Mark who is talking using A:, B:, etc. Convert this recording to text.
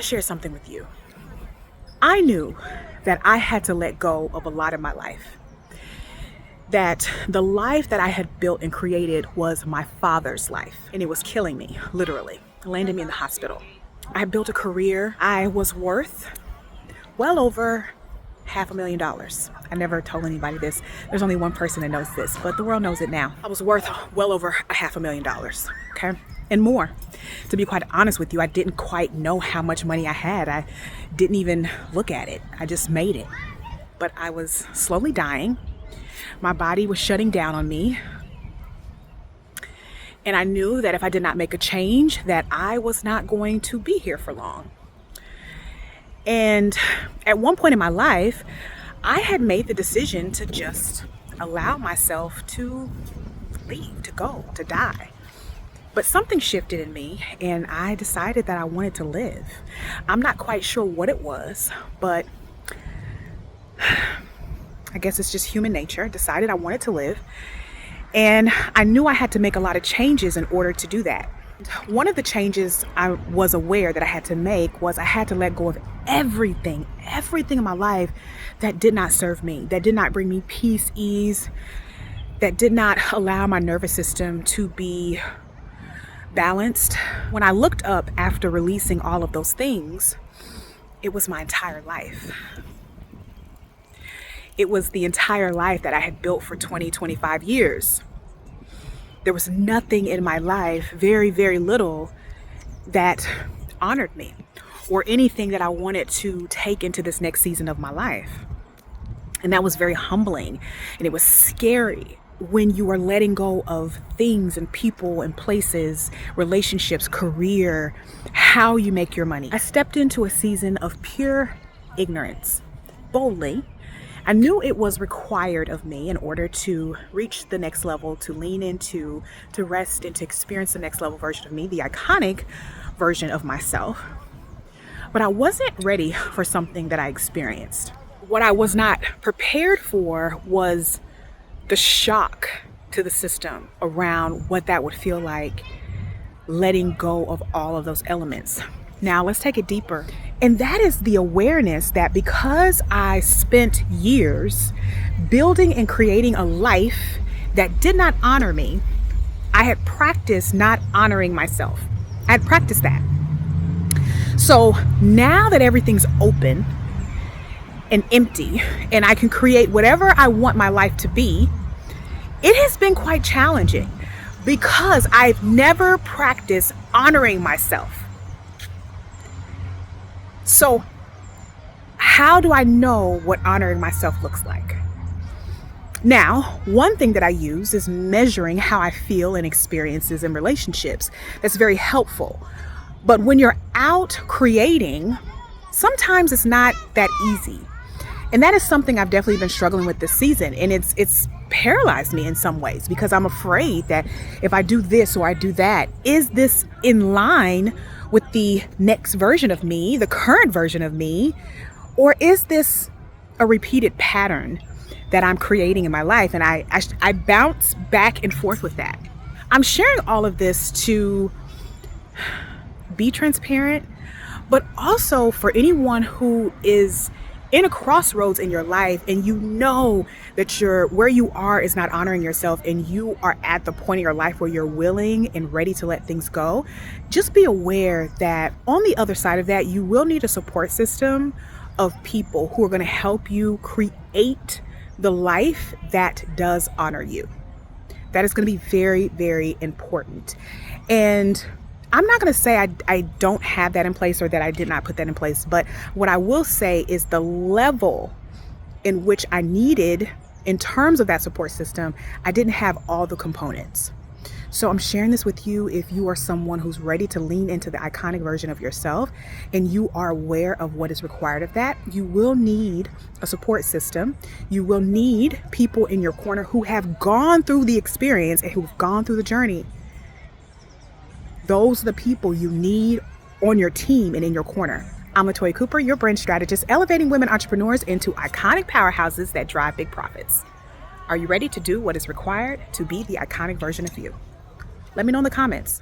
A: share something with you. I knew that I had to let go of a lot of my life. That the life that I had built and created was my father's life, and it was killing me, literally, landing me in the hospital. I had built a career. I was worth well over $500,000. I never told anybody this. There's only one person that knows this, but the world knows it now. I was worth well over $500,000, okay? And more. To be quite honest with you, I didn't quite know how much money I had. I didn't even look at it. I just made it. But I was slowly dying. My body was shutting down on me. And I knew that if I did not make a change, that I was not going to be here for long. And at one point in my life, I had made the decision to just allow myself to leave, to go, to die. But something shifted in me, and I decided that I wanted to live. I'm not quite sure what it was, but I guess it's just human nature. I decided I wanted to live, and I knew I had to make a lot of changes in order to do that. One of the changes I was aware that I had to make was I had to let go of everything in my life that did not serve me, that did not bring me peace, ease, that did not allow my nervous system to be balanced. When I looked up after releasing all of those things, it was my entire life. It was the entire life that I had built for 20, 25 years. There was nothing in my life, very, very little, that honored me or anything that I wanted to take into this next season of my life. And that was very humbling, and it was scary when you are letting go of things and people and places, relationships, career, how you make your money. I stepped into a season of pure ignorance, boldly. I knew it was required of me in order to reach the next level, to lean into, to rest, and to experience the next level version of me, the iconic version of myself. But I wasn't ready for something that I experienced. What I was not prepared for was the shock to the system around what that would feel like, letting go of all of those elements. Now let's take it deeper. And that is the awareness that because I spent years building and creating a life that did not honor me, I had practiced not honoring myself. I had practiced that. So now that everything's open and empty and I can create whatever I want my life to be, it has been quite challenging because I've never practiced honoring myself. So how do I know what honoring myself looks like? Now, one thing that I use is measuring how I feel in experiences and relationships. That's very helpful. But when you're out creating, sometimes it's not that easy. And that is something I've definitely been struggling with this season. And it's paralyzed me in some ways because I'm afraid that if I do this or I do that, is this in line with the next version of me, the current version of me, or is this a repeated pattern that I'm creating in my life? And I bounce back and forth with that. I'm sharing all of this to be transparent, but also for anyone who is in a crossroads in your life and you know that where you are is not honoring yourself and you are at the point in your life where you're willing and ready to let things go, just be aware that on the other side of that, you will need a support system of people who are going to help you create the life that does honor you. That is going to be very, very important. And I'm not going to say I don't have that in place or that I did not put that in place, but what I will say is the level in which I needed in terms of that support system, I didn't have all the components. So I'm sharing this with you if you are someone who's ready to lean into the iconic version of yourself and you are aware of what is required of that. You will need a support system. You will need people in your corner who have gone through the experience and who've gone through the journey. Those are the people you need on your team and in your corner. I'm Latoya Cooper, your brand strategist, elevating women entrepreneurs into iconic powerhouses that drive big profits. Are you ready to do what is required to be the iconic version of you? Let me know in the comments.